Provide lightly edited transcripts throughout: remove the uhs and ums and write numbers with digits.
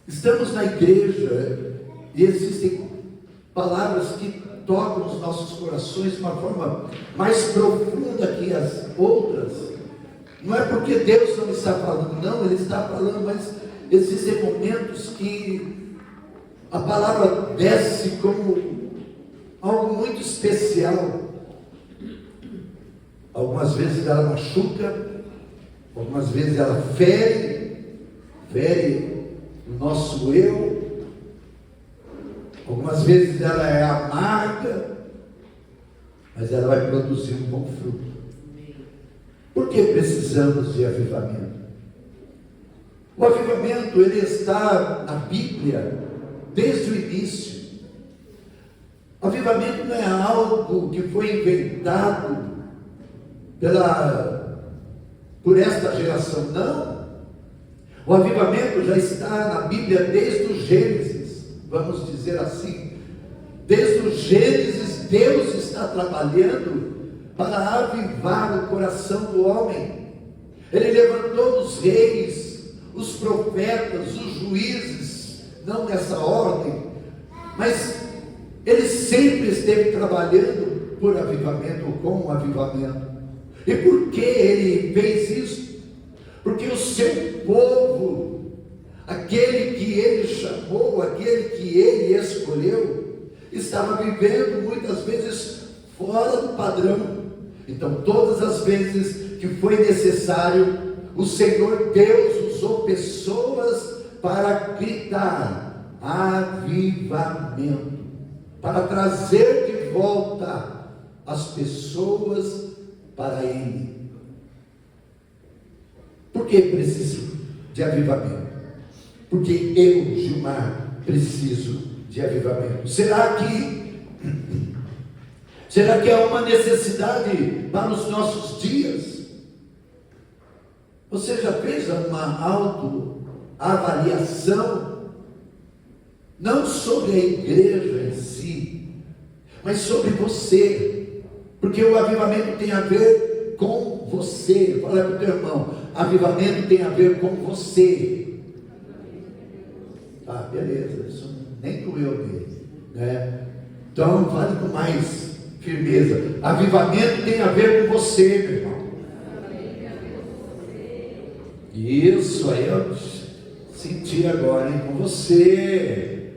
Estamos na igreja e existem palavras que tocam os nossos corações de uma forma mais profunda que as outras. Não é porque Deus não está falando, não, Ele está falando, mas existem momentos que a palavra desce como algo muito especial. Algumas vezes ela machuca, algumas vezes ela fere o nosso eu, algumas vezes ela é amarga, mas ela vai produzir um bom fruto. Por que precisamos de avivamento? O avivamento, ele está na Bíblia desde o início. O avivamento não é algo que foi inventado por esta geração, não. O avivamento já está na Bíblia desde o Gênesis, vamos dizer assim. Desde o Gênesis, Deus está trabalhando para avivar o coração do homem. Ele levantou os reis, os profetas, os juízes, não nessa ordem, mas ele sempre esteve trabalhando por avivamento, ou com o avivamento. E por que ele fez isso? Porque o seu povo, aquele que ele chamou, aquele que ele escolheu, estava vivendo muitas vezes fora do padrão. Então, todas as vezes que foi necessário, o Senhor Deus usou pessoas para gritar avivamento, para trazer de volta as pessoas para Ele. Por que preciso de avivamento? Porque eu, Gilmar, preciso de avivamento. Será que há uma necessidade para os nossos dias? Você já fez uma autoavaliação? Não sobre a igreja em si, mas sobre você. Porque o avivamento tem a ver com você. Fala para o teu irmão, avivamento tem a ver com você. Ah, beleza, isso nem doeu nele, né? Então fale com mais firmeza. Avivamento tem a ver com você, meu irmão. Isso aí eu senti agora, hein? Com você.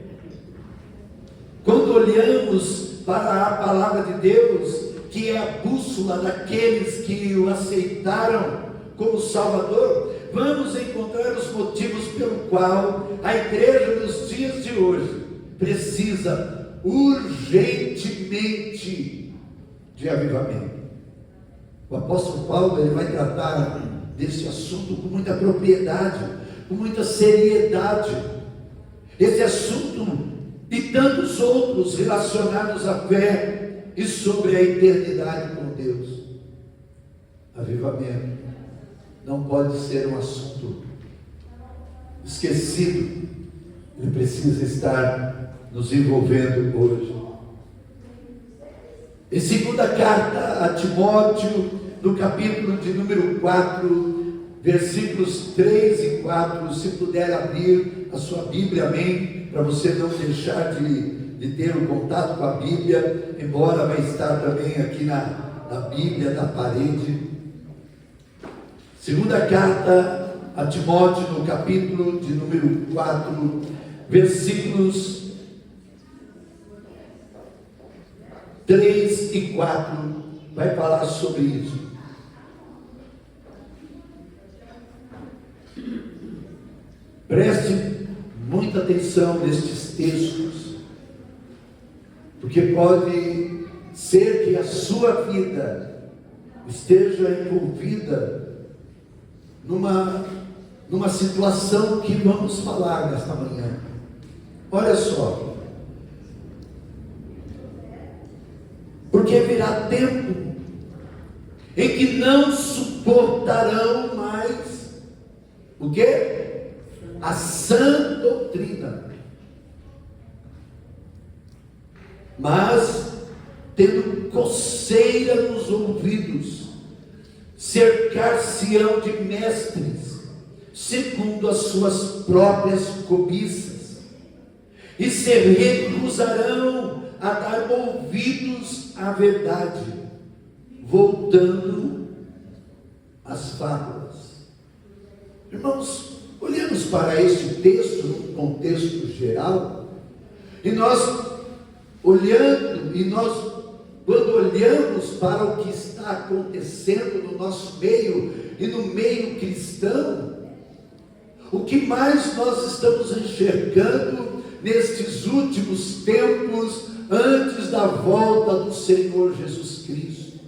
Quando olhamos para a palavra de Deus, que é a bússola daqueles que o aceitaram como Salvador, vamos encontrar os motivos pelo qual a igreja nos dias de hoje precisa urgentemente de avivamento. O apóstolo Paulo, ele vai tratar desse assunto com muita propriedade, com muita seriedade. Esse assunto e tantos outros relacionados à fé e sobre a eternidade com Deus. Avivamento não pode ser um assunto esquecido. Ele precisa estar nos envolvendo hoje. Em segunda carta a Timóteo, no capítulo de número 4, versículos 3 e 4, se puder abrir a sua Bíblia, amém, para você não deixar de ter um contato com a Bíblia, embora vai estar também aqui na Bíblia, na parede. Segunda carta a Timóteo, no capítulo de número 4, versículos 3 e 4, vai falar sobre isso. Preste muita atenção nestes textos, porque pode ser que a sua vida esteja envolvida numa situação que vamos falar nesta manhã. Olha só, porque virá tempo em que não suportarão mais o quê? A sã doutrina, mas tendo coceira nos ouvidos, cercar-se-ão de mestres, segundo as suas próprias cobiças, e se recusarão a dar ouvidos à verdade, voltando às fábulas. Irmãos, olhamos para este texto, num contexto geral, e nós quando olhamos para o que está acontecendo no nosso meio e no meio cristão, o que mais nós estamos enxergando nestes últimos tempos, antes da volta do Senhor Jesus Cristo?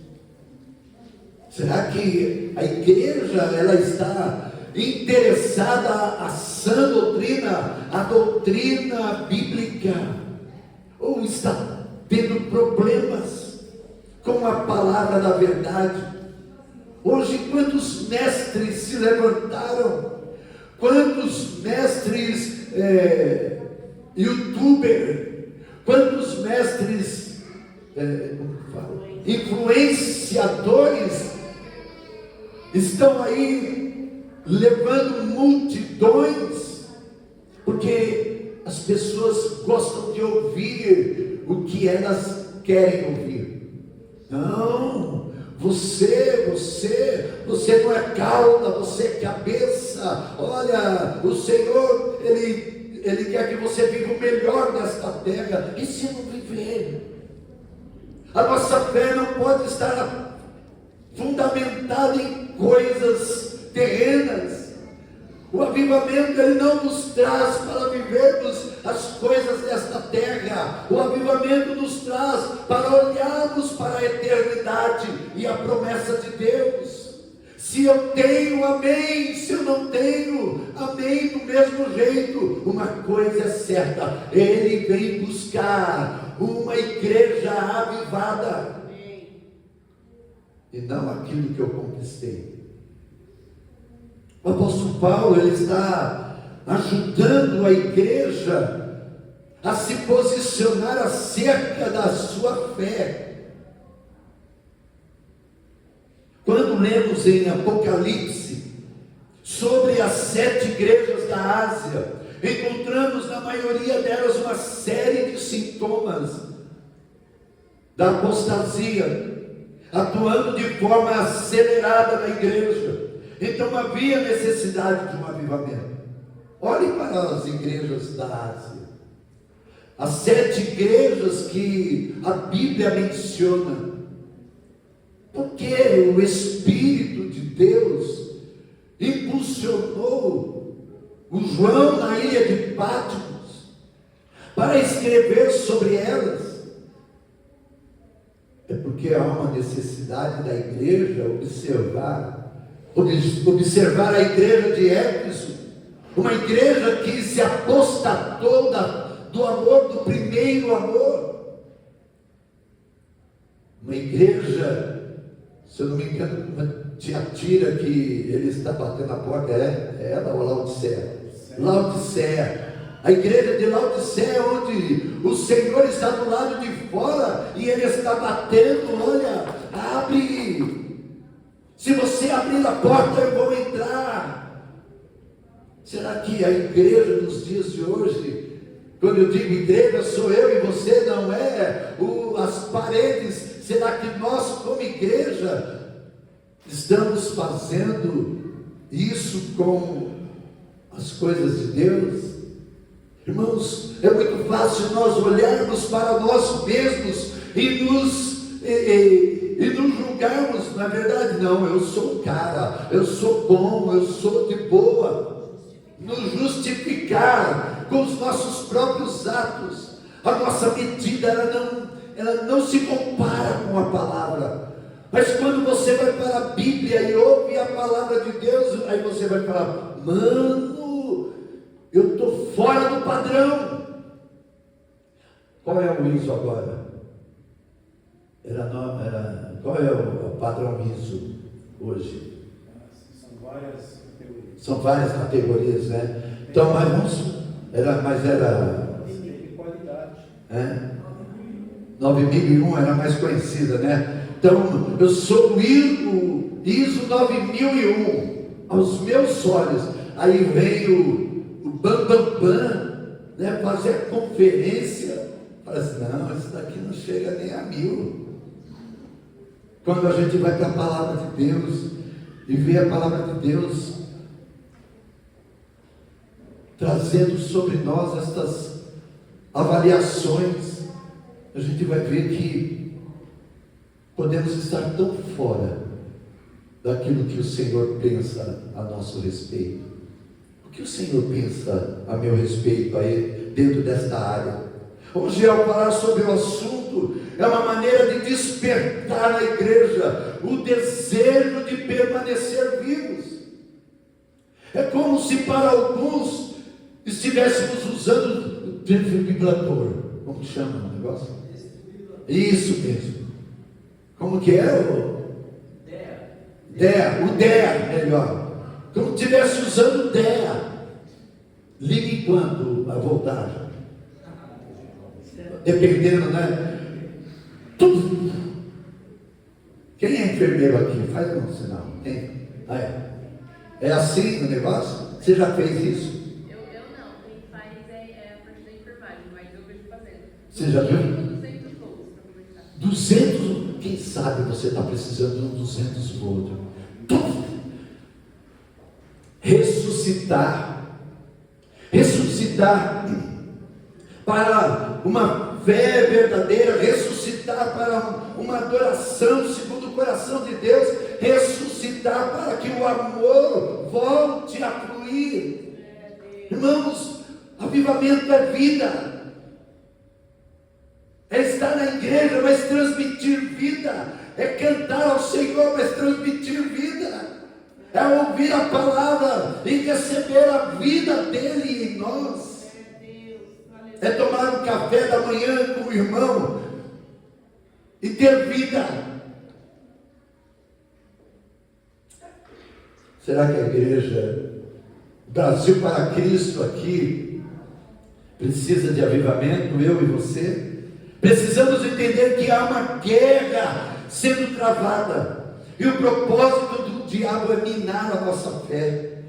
Será que a igreja ela está interessada à sã doutrina, à doutrina bíblica, ou está tendo problemas com a palavra da verdade? Hoje, quantos mestres se levantaram, quantos mestres youtuber, quantos mestres influenciadores estão aí levando multidões, porque as pessoas gostam de ouvir o que elas querem ouvir. Não, você não é cauda, você é cabeça. Olha, o Senhor, Ele quer que você viva o melhor nesta terra. E se não viver? A nossa fé não pode estar fundamentada em coisas terrenas. O avivamento, ele não nos traz para vivermos as coisas desta terra. O avivamento nos traz para olharmos para a eternidade e a promessa de Deus. Se eu tenho, amém. Se eu não tenho, amém, do mesmo jeito. Uma coisa é certa: Ele vem buscar uma igreja avivada, e não aquilo que eu conquistei. O apóstolo Paulo, ele está ajudando a igreja a se posicionar acerca da sua fé. Quando lemos em Apocalipse sobre as 7 igrejas da Ásia, encontramos na maioria delas uma série de sintomas da apostasia, atuando de forma acelerada na igreja. Então havia necessidade de um avivamento. Olhe para as igrejas da Ásia, as 7 igrejas que a Bíblia menciona, porque o Espírito de Deus impulsionou o João na ilha de Patmos para escrever sobre elas. É porque há uma necessidade da igreja observar a igreja de Éfeso, uma igreja que se apostatou do amor, do primeiro amor, uma igreja, se eu não me engano, uma Tiatira, que ele está batendo a porta, é ela ou Laodiceia? Laodiceia, a igreja de Laodiceia, onde o Senhor está do lado de fora e Ele está batendo. Olha, abre. Se você abrir a porta, eu vou entrar. Será que a igreja dos dias de hoje, quando eu digo igreja, sou eu e você, não é as paredes? Será que nós, como igreja, estamos fazendo isso com as coisas de Deus? Irmãos, é muito fácil nós olharmos para nós mesmos e nos julgarmos. Na verdade, não, eu sou um cara, eu sou bom, eu sou de boa. Nos justificar com os nossos próprios atos. A nossa medida, ela não se compara com a palavra. Mas quando você vai para a Bíblia e ouve a palavra de Deus, aí você vai falar: mano, eu estou fora do padrão. Qual é o ISO agora? Qual é o padrão ISO hoje? São várias categorias, né? Então, mas era qualidade. 9001 era mais conhecida, né? Então, eu sou o ISO 9001 aos meus olhos, aí vem o Bam Bam Bam, né, fazer a conferência. Fala assim, não, isso daqui não chega nem a 1000. Quando a gente vai para a palavra de Deus e vê a palavra de Deus trazendo sobre nós estas avaliações, a gente vai ver que podemos estar tão fora daquilo que o Senhor pensa a nosso respeito. O que o Senhor pensa a meu respeito aí, dentro desta área? Hoje, ao falar sobre o assunto, é uma maneira de despertar na igreja o desejo de permanecer vivos. É como se para alguns estivéssemos usando o desfibrilador. Como que chama o negócio? Isso mesmo. Como que é? O DEA, melhor. Como se estivesse usando o DEA. Ligue quanto a voltagem? Dependendo, né? Tudo. Quem é enfermeiro aqui? Faz um sinal. Tem? Ah, é assim o negócio? Você já fez isso? Eu não. Quem faz é a parte da enfermagem, mas eu vejo fazendo. Você já viu? 200 volts para começar. 200? Quem sabe você está precisando de um 200 volts. Ressuscitar para uma fé verdadeira, ressuscitar para uma adoração segundo o coração de Deus, ressuscitar para que o amor volte a fluir. Irmãos, avivamento é vida, é estar na igreja, mas transmitir vida, é cantar ao Senhor, mas transmitir vida, é ouvir a palavra e receber a vida dele em nós. É tomar um café da manhã com o irmão e ter vida. Será que a igreja Brasil para Cristo aqui precisa de avivamento, eu e você? Precisamos entender que há uma guerra sendo travada, e o propósito do diabo é minar a nossa fé,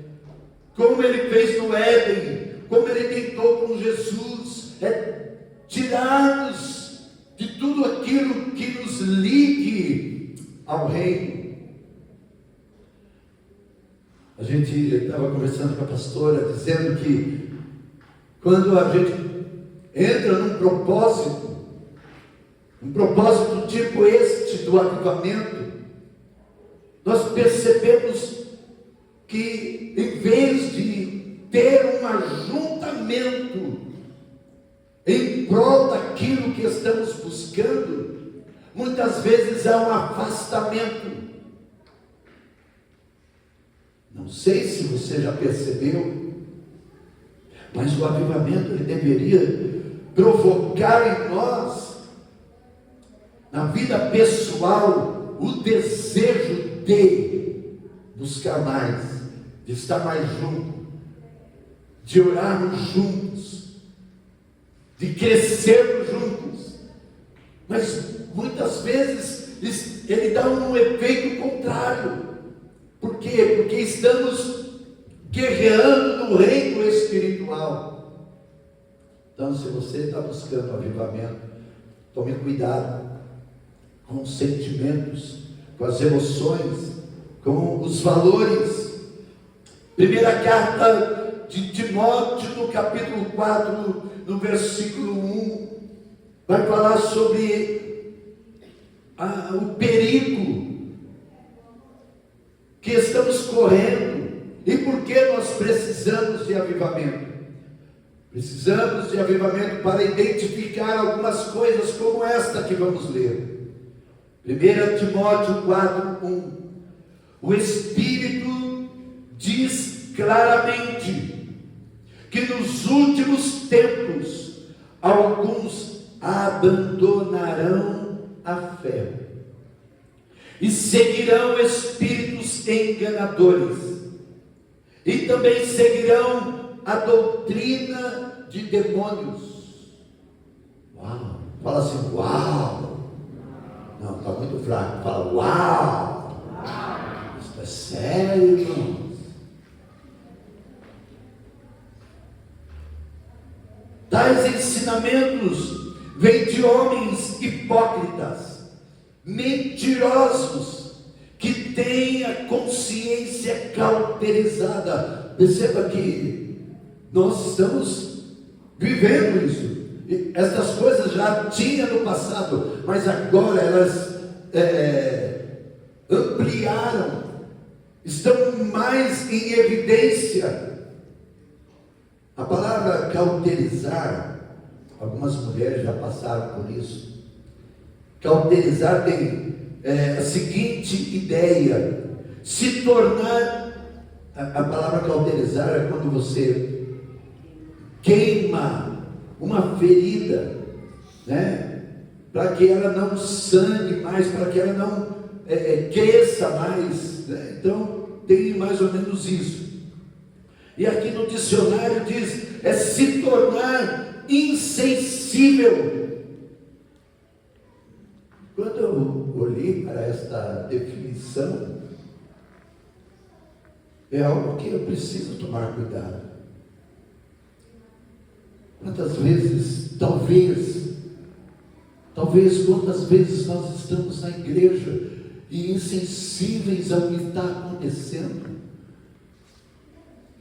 como ele fez no Éden, como ele tentou com Jesus, é tirar-nos de tudo aquilo que nos ligue ao reino. A gente estava conversando com a pastora, dizendo que quando a gente entra num propósito tipo este do avivamento, nós percebemos que em vez de ter um ajuntamento em prol daquilo que estamos buscando, muitas vezes há um afastamento. Não sei se você já percebeu, mas o avivamento ele deveria provocar em nós, na vida pessoal, o desejo de buscar mais, de estar mais junto, de orarmos juntos, de crescermos juntos. Mas muitas vezes ele dá um efeito contrário. Por quê? Porque estamos guerreando no reino espiritual. Então, se você está buscando avivamento, tome cuidado com os sentimentos, com as emoções, com os valores. Primeira carta de Timóteo, no capítulo 4, no versículo 1, vai falar sobre o perigo que estamos correndo e por que nós precisamos de avivamento. Precisamos de avivamento para identificar algumas coisas como esta que vamos ler. 1 Timóteo 4:1. O Espírito diz claramente que nos últimos tempos alguns abandonarão a fé e seguirão espíritos enganadores, e também seguirão a doutrina de demônios. Uau! Fala assim, uau! Não, está muito fraco. Fala, uau! Isso é sério, irmãos. Tais ensinamentos vêm de homens hipócritas, mentirosos, que têm a consciência cauterizada. Perceba que nós estamos vivendo isso. E essas coisas já tinha no passado, mas agora elas ampliaram, estão mais em evidência. A palavra cauterizar, algumas mulheres já passaram por isso. Cauterizar tem a seguinte ideia: se tornar. A palavra cauterizar é quando você queima uma ferida, né? Para que ela não sangue mais, para que ela não cresça mais, né? Então tem mais ou menos isso. E aqui no dicionário diz, é se tornar insensível. Quando eu olhei para esta definição, é algo que eu preciso tomar cuidado. Quantas vezes, talvez, quantas vezes nós estamos na igreja e insensíveis ao que está acontecendo,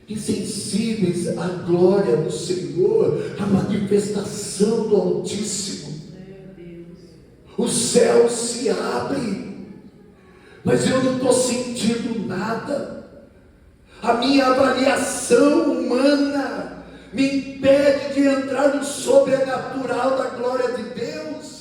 insensíveis à glória do Senhor, à manifestação do Altíssimo. Os céus se abrem, mas eu não estou sentindo nada. A minha avaliação humana me impede de entrar no sobrenatural da glória de Deus.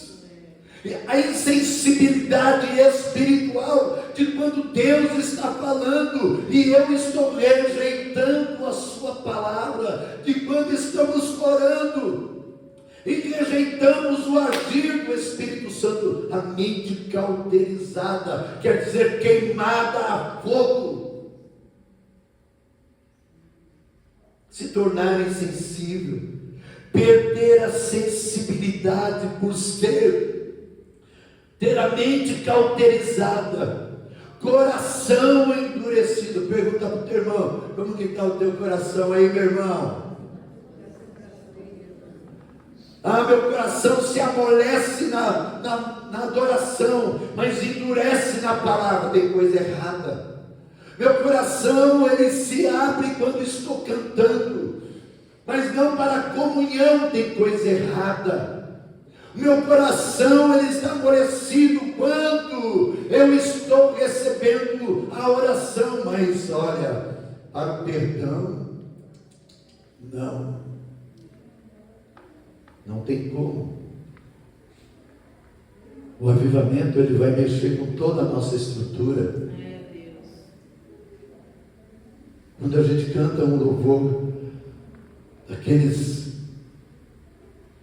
A insensibilidade espiritual de quando Deus está falando e eu estou rejeitando a sua palavra, de quando estamos orando e rejeitamos o agir do Espírito Santo. A mente cauterizada quer dizer queimada a fogo. Se tornar insensível, perder a sensibilidade por ter a mente cauterizada, coração endurecido. Pergunta para o teu irmão, como que está o teu coração aí, meu irmão? Meu coração se amolece na adoração, mas endurece na palavra. Tem coisa errada. Meu coração, ele se abre quando estou cantando, mas não para a comunhão. Tem coisa errada. Meu coração, ele está amolecido quando eu estou recebendo a oração, mas olha, para o perdão, não tem como. O avivamento, ele vai mexer com toda a nossa estrutura. Quando a gente canta um louvor, aqueles,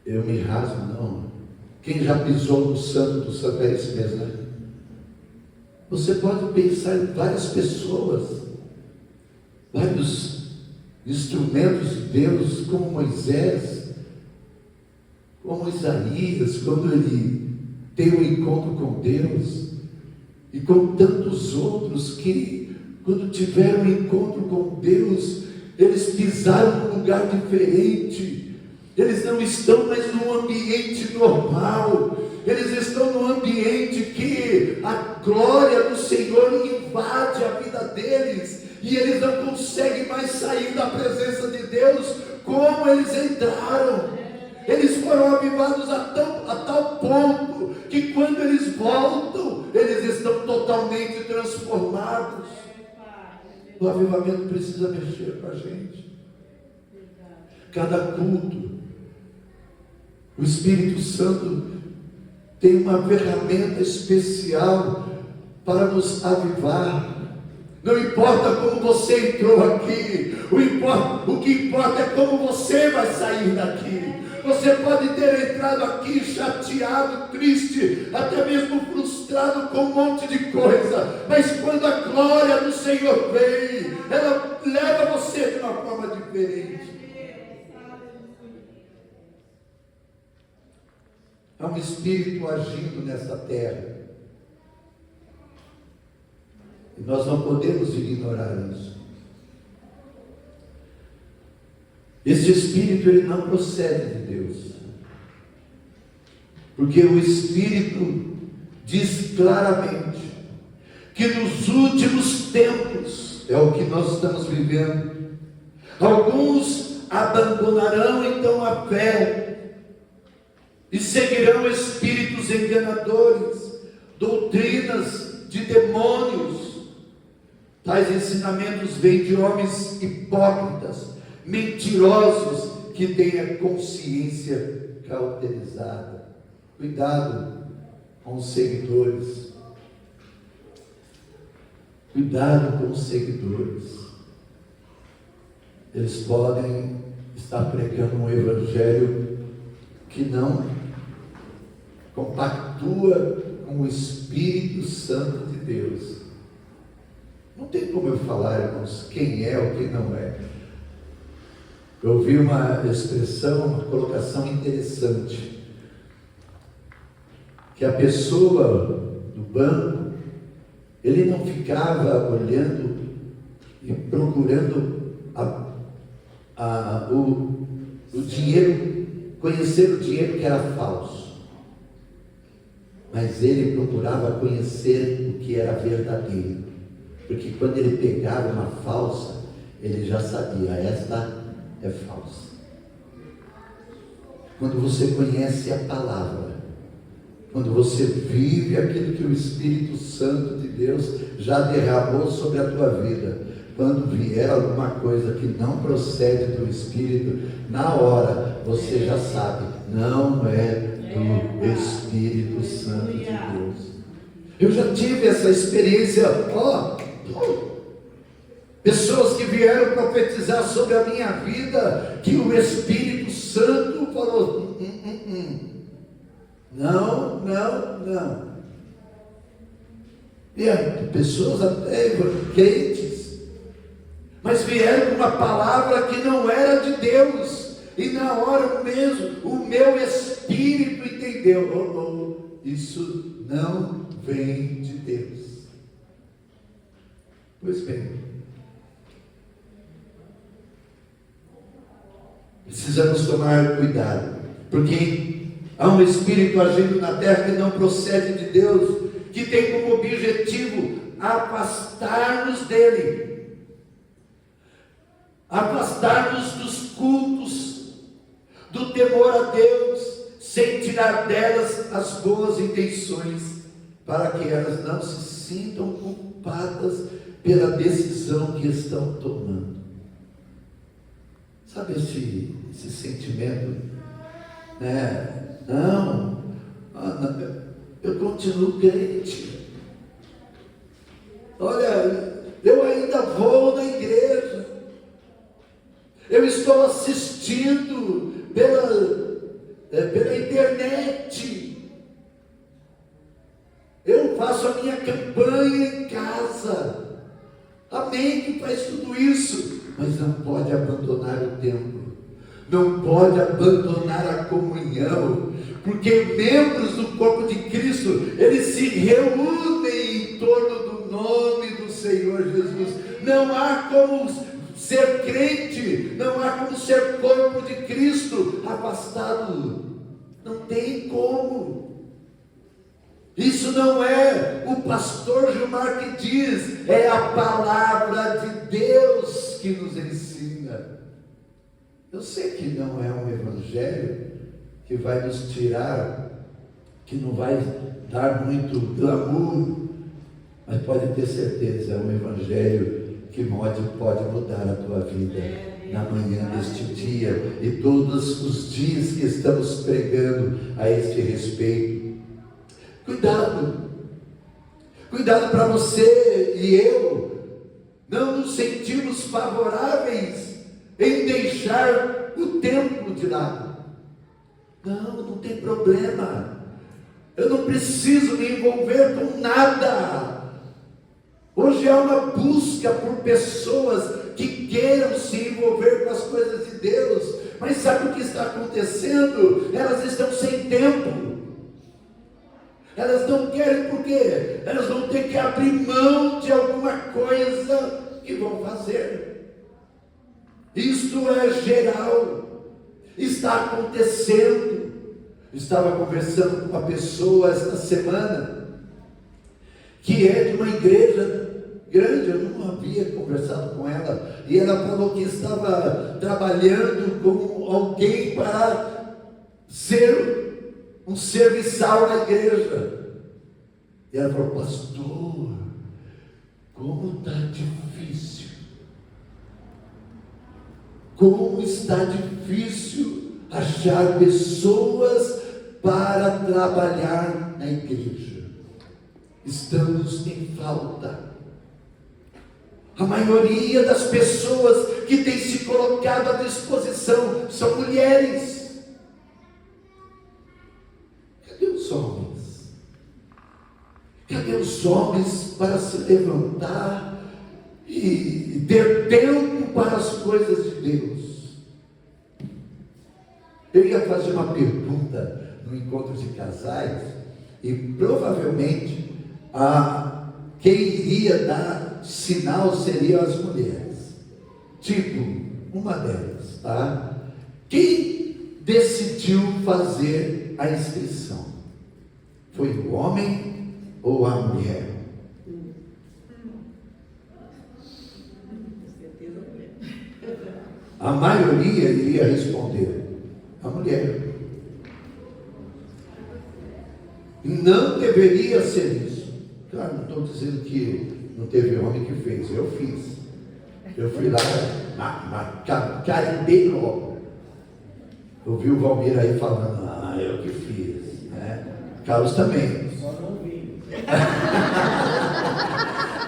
eu me rasgo, não. Quem já pisou no santo do santo é esse mesmo, né? Você pode pensar em várias pessoas, vários instrumentos de Deus, como Moisés, como Isaías, quando ele tem um encontro com Deus, e com tantos outros que, quando tiveram um encontro com Deus, eles pisaram num lugar diferente. Eles não estão mais num ambiente normal. Eles estão num ambiente que a glória do Senhor invade a vida deles. E eles não conseguem mais sair da presença de Deus como eles entraram. Eles foram avivados a tal ponto que quando eles voltam, eles estão totalmente transformados. O avivamento precisa mexer com a gente. Cada culto, o Espírito Santo tem uma ferramenta especial para nos avivar. Não importa como você entrou aqui, o que importa é como você vai sair daqui. Você pode ter entrado aqui chateado, triste, até mesmo frustrado com um monte de coisa, mas quando a glória do Senhor vem, ela leva você de uma forma diferente. Há um Espírito agindo nessa terra, e nós não podemos ignorar isso. Este espírito, ele não procede de Deus. Porque o Espírito diz claramente que nos últimos tempos, é o que nós estamos vivendo, alguns abandonarão então a fé e seguirão espíritos enganadores, doutrinas de demônios. Tais ensinamentos vêm de homens hipócritas, mentirosos, que têm a consciência cauterizada. Cuidado com os seguidores. Cuidado com os seguidores. Eles podem estar pregando um evangelho que não compactua com o Espírito Santo de Deus. Não tem como eu falar, irmãos, quem é ou quem não é. Eu ouvi uma expressão, uma colocação interessante, que a pessoa do banco, ele não ficava olhando e procurando o dinheiro, conhecer o dinheiro que era falso, mas ele procurava conhecer o que era verdadeiro, porque quando ele pegava uma falsa, ele já sabia, esta é falsa. Quando você conhece a palavra, quando você vive aquilo que o Espírito Santo de Deus já derramou sobre a tua vida, quando vier alguma coisa que não procede do Espírito, na hora você já sabe, não é do Espírito Santo de Deus. Eu já tive essa experiência, pessoas que vieram profetizar sobre a minha vida, que o Espírito Santo falou, não. E pessoas até crentes, mas vieram com uma palavra que não era de Deus, e na hora mesmo, o meu espírito entendeu, isso não vem de Deus. Pois bem, precisamos tomar cuidado, porque há um espírito agindo na terra que não procede de Deus, que tem como objetivo afastar-nos dele, afastar-nos dos cultos, do temor a Deus, sem tirar delas as boas intenções, para que elas não se sintam culpadas pela decisão que estão tomando. Sabe esse sentimento, né? Não, eu continuo crente. Olha, eu ainda vou na igreja. Eu estou assistindo pela internet. Eu faço a minha campanha em casa. Amém, que faz tudo isso. Mas não pode abandonar o templo. Não pode abandonar a comunhão, porque membros do corpo de Cristo, eles se reúnem em torno do nome do Senhor Jesus. Não há como ser crente, não há como ser corpo de Cristo afastado. Não tem como. Isso não é o pastor Gilmar que diz, é a palavra de Deus que nos ensina. Eu sei que não é um evangelho que vai nos tirar, que não vai dar muito glamour, mas pode ter certeza, é um evangelho que pode mudar a tua vida na manhã deste dia e todos os dias que estamos pregando a este respeito. Cuidado para você e eu não nos sentirmos favoráveis em deixar o templo de lado. Não tem problema. Eu não preciso me envolver com nada. Hoje há uma busca por pessoas que queiram se envolver com as coisas de Deus, mas sabe o que está acontecendo? Elas estão sem tempo. Elas não querem, por quê? Elas vão ter que abrir mão de alguma coisa que vão fazer. Isto é geral, está acontecendo. Estava conversando com uma pessoa esta semana, que é de uma igreja grande, eu não havia conversado com ela, e ela falou que estava trabalhando com alguém para ser um serviçal na igreja. E ela falou: pastor, como está difícil, como está difícil achar pessoas para trabalhar na igreja. Estamos em falta. A maioria das pessoas que tem se colocado à disposição são mulheres. Cadê os homens? Cadê os homens para se levantar e ter tempo para as coisas de Deus? Eu ia fazer uma pergunta no encontro de casais, e provavelmente quem iria dar sinal seriam as mulheres. Tipo, uma delas, tá? Quem decidiu fazer a inscrição? Foi o homem ou a mulher? A maioria iria responder: a mulher. Não deveria ser isso. Claro, não estou dizendo que não teve homem que fez, eu fiz. Eu fui lá, carimbei logo. Eu vi o Valmir aí falando: eu que fiz, né? Carlos também. Só não vi.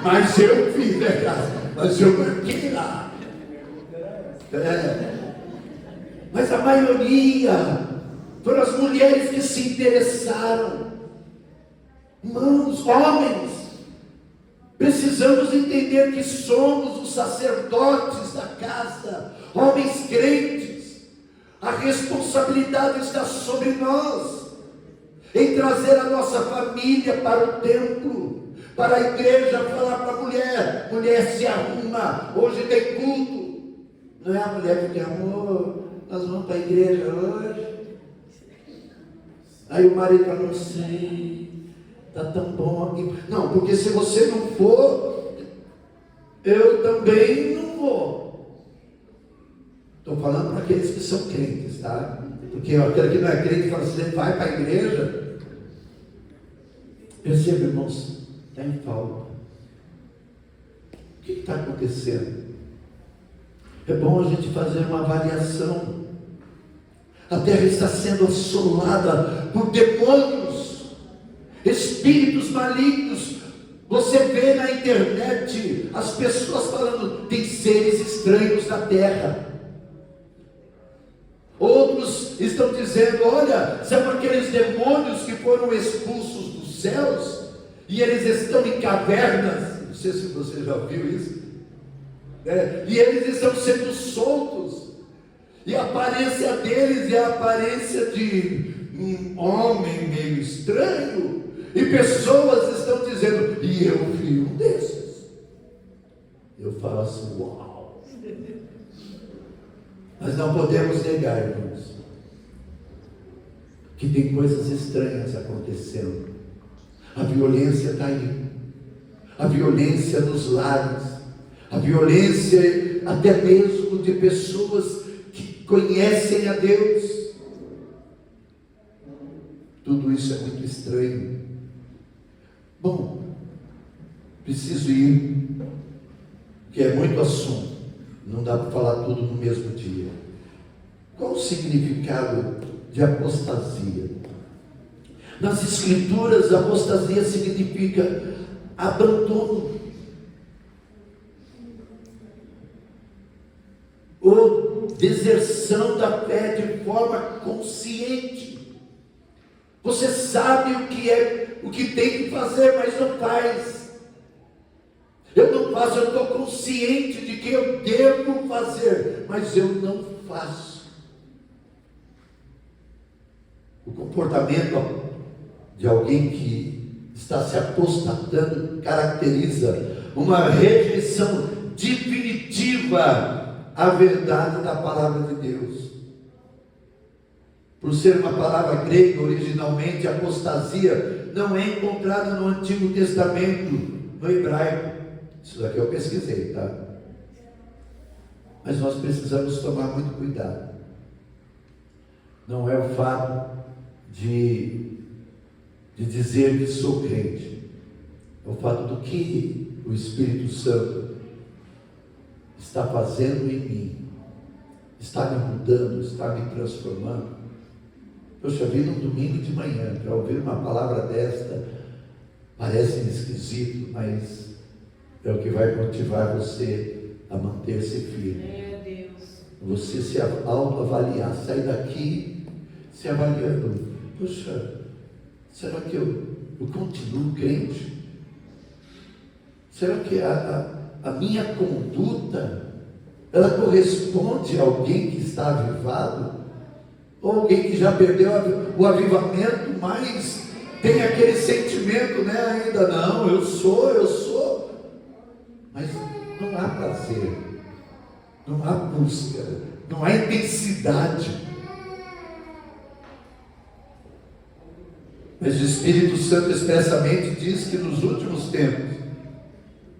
Mas eu fiz, né, Carlos? Mas eu marquei lá. Mas a maioria foram as mulheres que se interessaram. Irmãos, homens, precisamos entender que somos os sacerdotes da casa, homens crentes. A responsabilidade está sobre nós, em trazer a nossa família para o templo, para a igreja, falar para a mulher: mulher, se arruma, hoje tem culto. Não é a mulher que diz: amor, nós vamos para a igreja hoje. Aí o marido fala: não sei, está tão bom aqui. Não, porque se você não for, eu também não vou. Estou falando para aqueles que são crentes, tá? Porque aquele que não é crente fala assim: vai para a igreja. Perceba, irmãos, está em falta. O que está acontecendo? É bom a gente fazer uma avaliação. A terra está sendo assolada por demônios, espíritos malignos. Você vê na internet as pessoas falando: tem seres estranhos na terra. Outros estão dizendo: olha, são aqueles demônios que foram expulsos dos céus e eles estão em cavernas. Não sei se você já viu isso. E eles estão sendo soltos, e a aparência deles é a aparência de um homem meio estranho, e pessoas estão dizendo: e eu vi um desses. Eu falo assim: uau! Mas não podemos negar, irmãos, que tem coisas estranhas acontecendo. A violência está aí, a violência nos lares, a violência até mesmo de pessoas que conhecem a Deus. Tudo isso é muito estranho. Bom, preciso ir, porque é muito assunto, não dá para falar tudo no mesmo dia. Qual o significado de apostasia? Nas Escrituras, apostasia significa abandono, ou deserção da fé de forma consciente. Você sabe o que tem que fazer, mas não faz. Eu não faço, eu estou consciente de que eu devo fazer, mas eu não faço. O comportamento de alguém que está se apostatando caracteriza uma rejeição definitiva a verdade da palavra de Deus. Por ser uma palavra grega, originalmente, apostasia não é encontrada no Antigo Testamento, no hebraico. Isso daqui eu pesquisei, tá? Mas nós precisamos tomar muito cuidado. Não é o fato de dizer que sou crente. É o fato do que o Espírito Santo está fazendo em mim. Está me mudando, está me transformando. Poxa, vi num domingo de manhã, para ouvir uma palavra desta, parece esquisito, mas é o que vai motivar você a manter-se firme. Meu Deus. Você se autoavaliar, sair daqui se avaliando. Poxa, será que eu continuo crente? Será que a minha conduta, ela corresponde a alguém que está avivado? Ou alguém que já perdeu o avivamento, mas tem aquele sentimento, né? Ainda não, eu sou. Mas não há prazer, não há busca, não há intensidade. Mas o Espírito Santo expressamente diz que nos últimos tempos,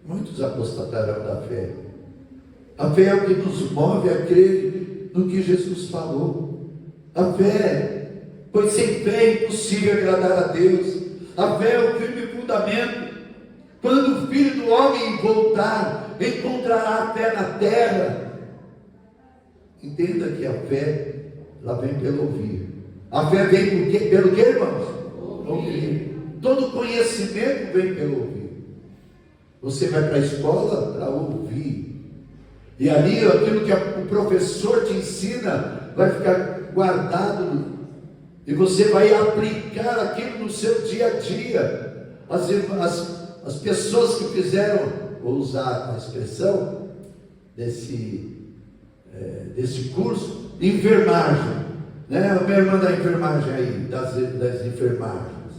muitos apostatarão da fé. A fé é o que nos move a crer no que Jesus falou. A fé, pois sem fé é impossível agradar a Deus. A fé é o firme fundamento. Quando o Filho do Homem voltar, encontrará a fé na terra. Entenda que a fé, ela vem pelo ouvir. A fé vem por quê? Pelo quê, irmãos? Ouvir. Todo conhecimento vem pelo ouvir. Você vai para a escola para ouvir. E ali, aquilo que o professor te ensina, vai ficar guardado, e você vai aplicar aquilo no seu dia a dia. As pessoas que fizeram, vou usar a expressão desse curso, enfermagem, né? A minha irmã da enfermagem aí, das enfermagens.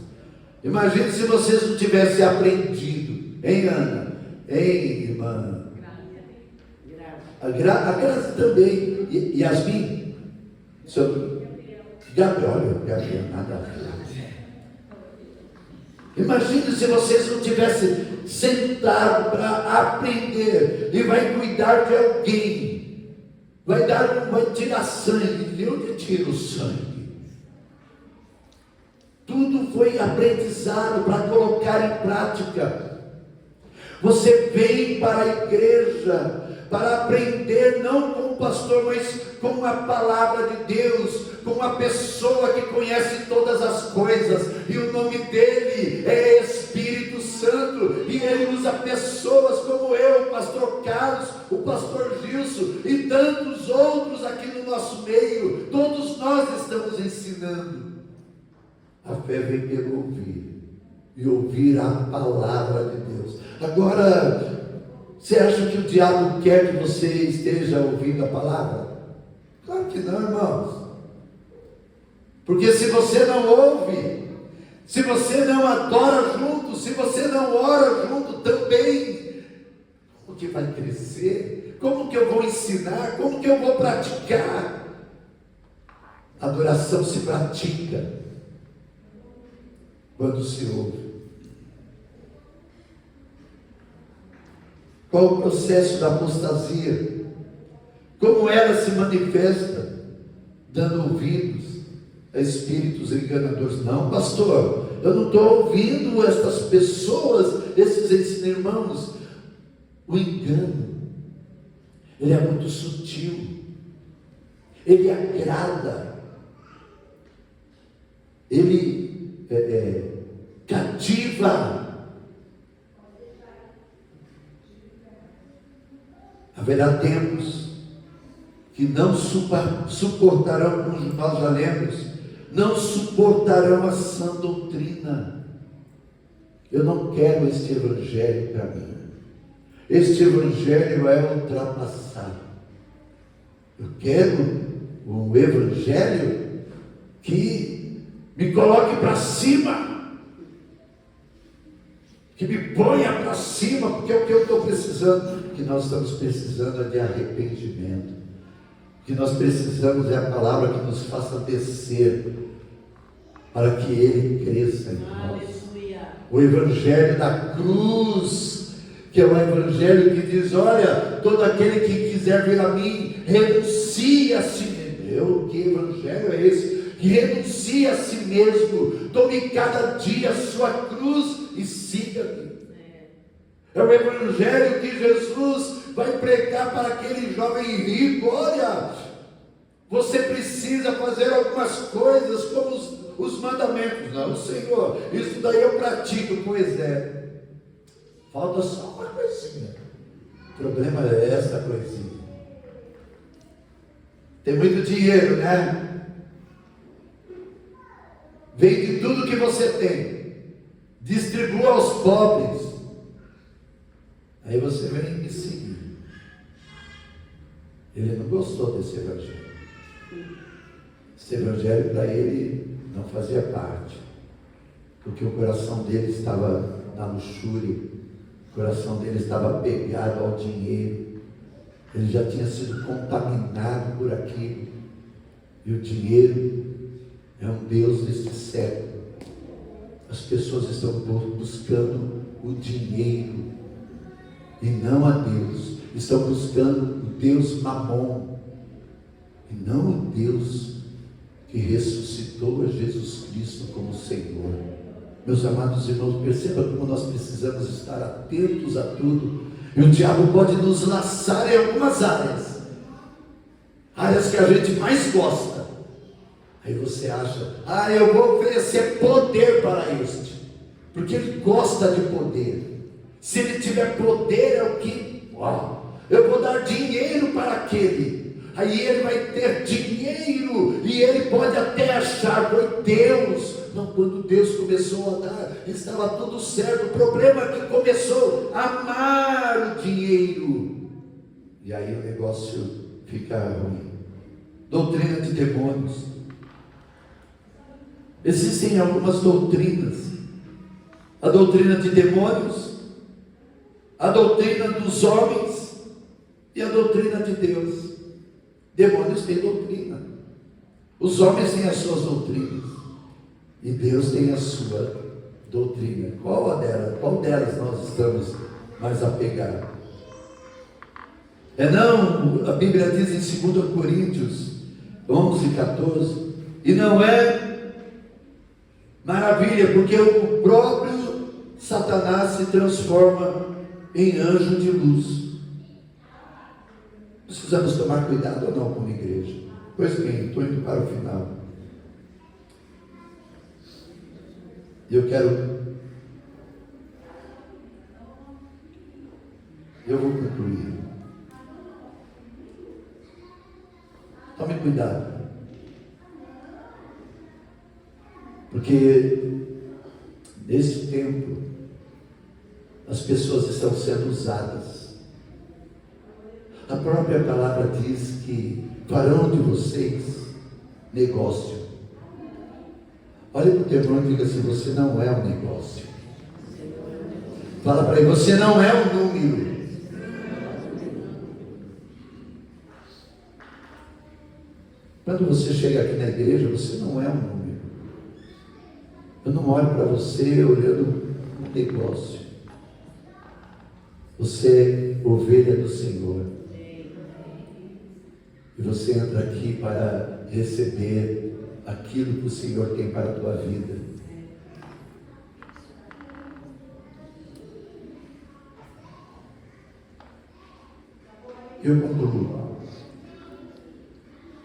Imagine se vocês não tivessem aprendido, hein, Ana? Hein, irmã? A Graça também, e Yasmin? Gabriel, nada a ver. Imagine se vocês não tivessem sentado para aprender e vai cuidar de alguém, vai tirar sangue. De onde tira o sangue? Tudo foi aprendizado para colocar em prática. Você vem para a igreja para aprender, não com o pastor, mas com a palavra de Deus, com a pessoa que conhece todas as coisas, e o nome dele é Espírito Santo, e ele usa pessoas como eu, o pastor Carlos, o pastor Gilson, e tantos outros aqui no nosso meio. Todos nós estamos ensinando. A fé vem pelo ouvir, e ouvir a palavra de Deus. Agora, você acha que o diabo quer que você esteja ouvindo a palavra? Claro que não, irmãos. Porque se você não ouve, se você não adora junto, se você não ora junto também, como que vai crescer? Como que eu vou ensinar? Como que eu vou praticar? A adoração se pratica quando se ouve. Qual o processo da apostasia? Como ela se manifesta? Dando ouvidos a espíritos enganadores. Não, pastor, eu não estou ouvindo estas pessoas, esses irmãos. O engano, ele é muito sutil, ele agrada, ele cativa. Haverá tempos que não suportarão, como nós já lemos, não suportarão a sã doutrina. Eu não quero este evangelho para mim. Este evangelho é ultrapassado. Eu quero um evangelho que me coloque para cima, que me ponha para cima, porque é o que eu estou precisando. que nós estamos precisando é de arrependimento. O que nós precisamos é a palavra que nos faça descer, para que Ele cresça em nós. O Evangelho da cruz, que é o Evangelho que diz: olha, todo aquele que quiser vir a mim, renuncie a si mesmo. Que Evangelho é esse? Que renuncie a si mesmo, tome cada dia a sua cruz e siga-me. É o Evangelho que Jesus vai pregar para aquele jovem rico: olha, você precisa fazer algumas coisas como os mandamentos. Não, Senhor, isso daí eu pratico. Pois é, falta só uma coisinha. O problema é essa coisinha. Tem muito dinheiro, né? Vende tudo que você tem, distribua aos pobres, aí você vem me seguir. Ele não gostou desse evangelho. Esse evangelho para ele não fazia parte, porque o coração dele estava na luxúria, o coração dele estava apegado ao dinheiro, ele já tinha sido contaminado por aquilo, e o dinheiro é um Deus deste século. As pessoas estão buscando o dinheiro e não a Deus, estão buscando o Deus Mamon e não o Deus que ressuscitou a Jesus Cristo como Senhor. Meus amados irmãos, perceba como nós precisamos estar atentos a tudo, e o diabo pode nos laçar em algumas áreas que a gente mais gosta. Aí você acha: eu vou oferecer poder para este, porque ele gosta de poder. Se ele tiver poder, é o que? Eu vou dar dinheiro para aquele. Aí ele vai ter dinheiro, e ele pode até achar: foi Deus. Não, quando Deus começou a dar, estava tudo certo. O problema é que começou a amar o dinheiro, e aí o negócio fica ruim. Doutrina de demônios. Existem algumas doutrinas: a doutrina de demônios, a doutrina dos homens e a doutrina de Deus. Demônios têm doutrina, os homens têm as suas doutrinas, e Deus tem a sua doutrina. Qual delas nós estamos mais apegados? A Bíblia diz em 2 Coríntios 11:14, e não é maravilha, porque o próprio Satanás se transforma em anjo de luz. Precisamos tomar cuidado ou não como igreja? Pois bem, estou indo para o final. Eu vou concluir. Tome cuidado, porque nesse tempo as pessoas estão sendo usadas. A própria palavra diz que farão de vocês negócio. Olha para o teu irmão e diga assim: você não é um negócio. Fala para ele: você não é um número. Quando você chega aqui na igreja, você não é um número. Eu não olho para você olhando um negócio. Você é ovelha do Senhor. E você entra aqui para receber aquilo que o Senhor tem para a tua vida. Eu concluo.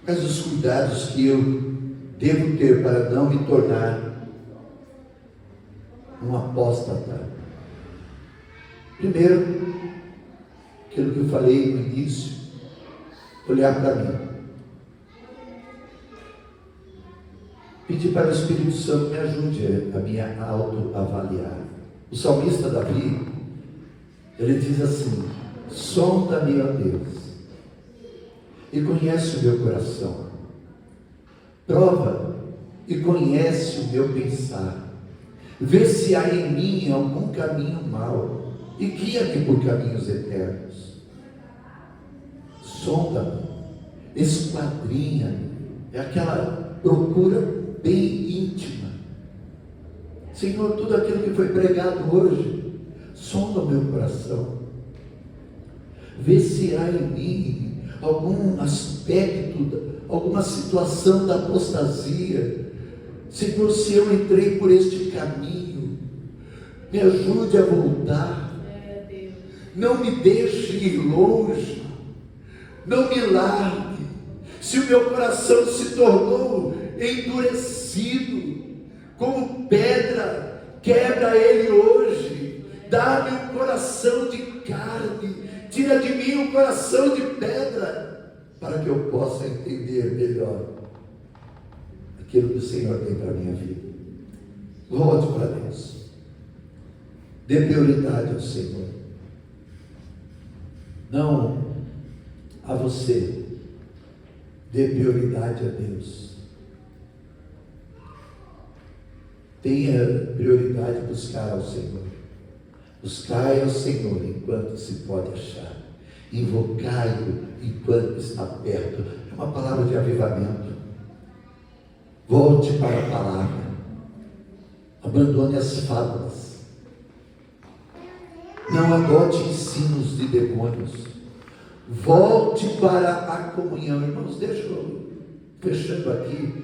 Quais os cuidados que eu devo ter para não me tornar um apóstata? Primeiro, aquilo que eu falei no início: olhar para mim, pedir para o Espírito Santo me ajude a me autoavaliar. O salmista Davi, ele diz assim: sonda-me, ó Deus, e conhece o meu coração, prova e conhece o meu pensar, vê se há em mim algum caminho mau, e guia-me por caminhos eternos. sonda, esquadrinha, é aquela procura bem íntima. Senhor, tudo aquilo que foi pregado hoje, sonda o meu coração, vê se há em mim algum aspecto, alguma situação da apostasia. Senhor, se eu entrei por este caminho, me ajude a voltar, não me deixe ir longe, não me largue. Se o meu coração se tornou endurecido, como pedra, quebra ele hoje, dá-me um coração de carne, tira de mim um coração de pedra, para que eu possa entender melhor aquilo que o Senhor tem para a minha vida. Volte para Deus, dê prioridade ao Senhor, não a você, dê prioridade a Deus. Tenha prioridade buscar ao Senhor. Buscai ao Senhor enquanto se pode achar, invocai-o enquanto está perto. É uma palavra de avivamento. Volte para a palavra, abandone as fábulas, não adote ensinos de demônios, volte para a comunhão. Irmãos, deixa eu fechando aqui,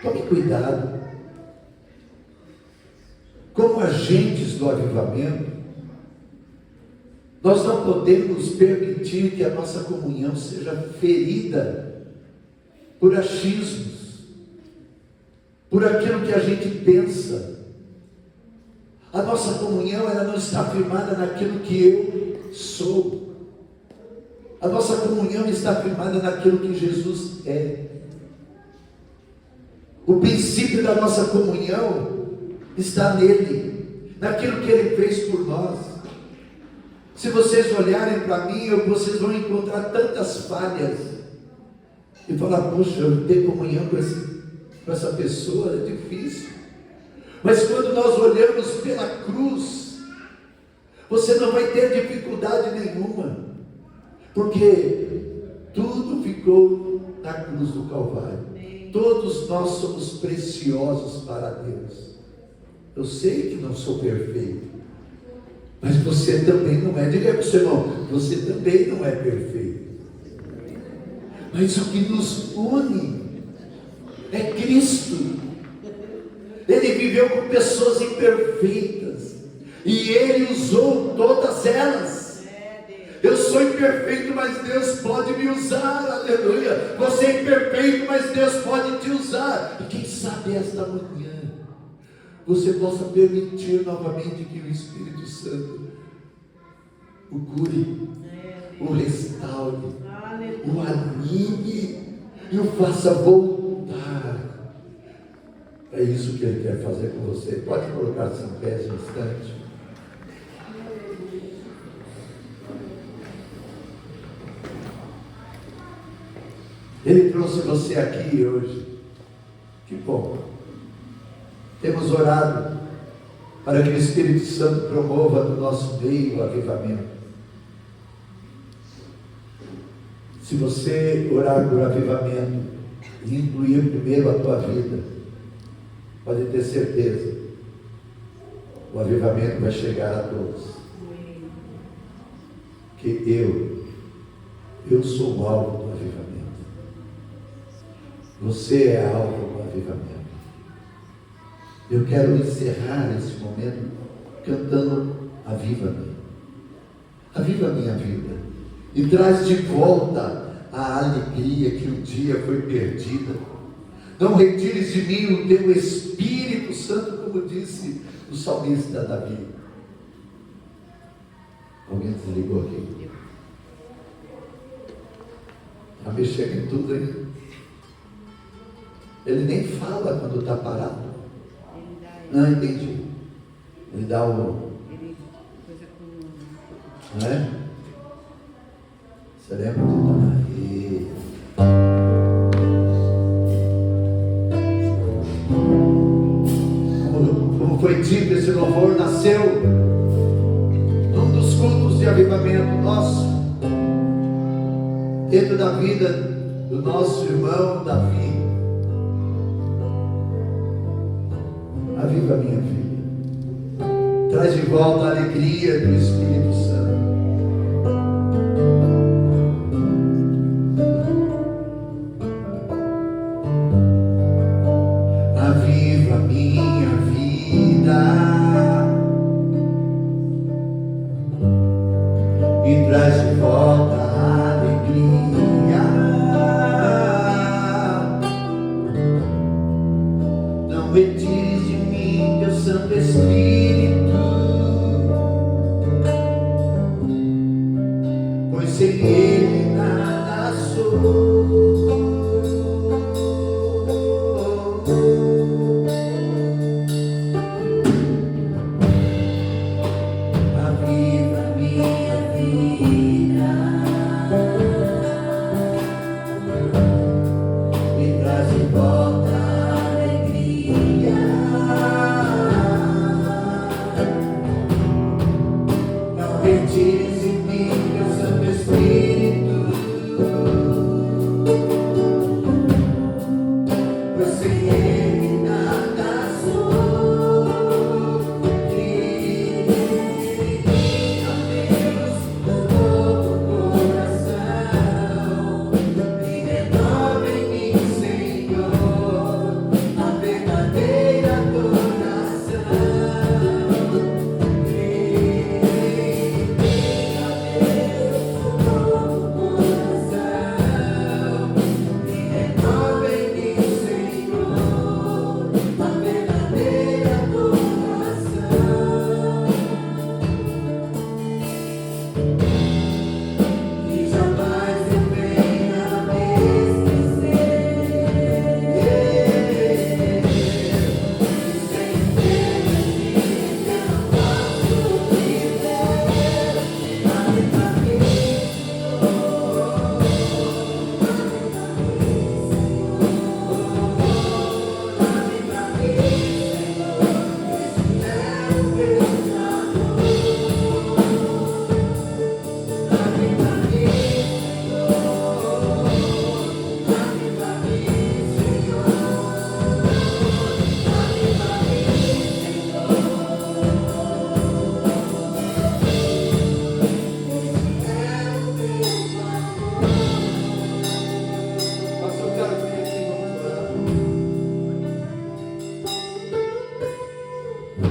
tome cuidado. Como agentes do avivamento, nós não podemos permitir que a nossa comunhão seja ferida por achismos, por aquilo que a gente pensa. A nossa comunhão, ela não está firmada naquilo que eu sou. A nossa comunhão está firmada naquilo que Jesus é. O princípio da nossa comunhão está nele, naquilo que ele fez por nós. Se vocês olharem para mim, vocês vão encontrar tantas falhas e falar: puxa, eu ter comunhão com essa pessoa é difícil. Mas quando nós olhamos pela cruz, você não vai ter dificuldade nenhuma, porque tudo ficou na cruz do Calvário. Todos nós somos preciosos para Deus. Eu sei que não sou perfeito, mas você também não é. Diga para o seu irmão: você também não é perfeito. Mas o que nos une é Cristo. Ele viveu com pessoas imperfeitas e Ele usou todas elas. Eu sou imperfeito, mas Deus pode me usar, aleluia. Você é imperfeito, mas Deus pode te usar. E quem sabe esta manhã você possa permitir novamente que o Espírito Santo o cure, o restaure, o anime e o faça voltar. É isso que Ele quer fazer com você. Pode colocar-se em pé um instante. Ele trouxe você aqui hoje. Que bom. Temos orado para que o Espírito Santo promova no nosso meio o avivamento. Se você orar por avivamento e incluir primeiro a tua vida, pode ter certeza, o avivamento vai chegar a todos. Que eu sou o alvo do avivamento. Você é alvo do avivamento. Eu quero encerrar esse momento cantando: aviva-me, aviva a minha vida e traz de volta a alegria que um dia foi perdida. Não retires de mim o teu Espírito Santo, como disse o salmista Davi. Alguém desligou aqui? Está mexendo em tudo aí. Ele nem fala quando está parado. Não, entendi. Ele dá o... Não é? Você lembra de dar? Como foi dito, esse louvor nasceu num dos cultos de avivamento nosso. dentro da vida do nosso irmão Davi. Aviva minha filha, traz de volta a alegria do Espírito Santo.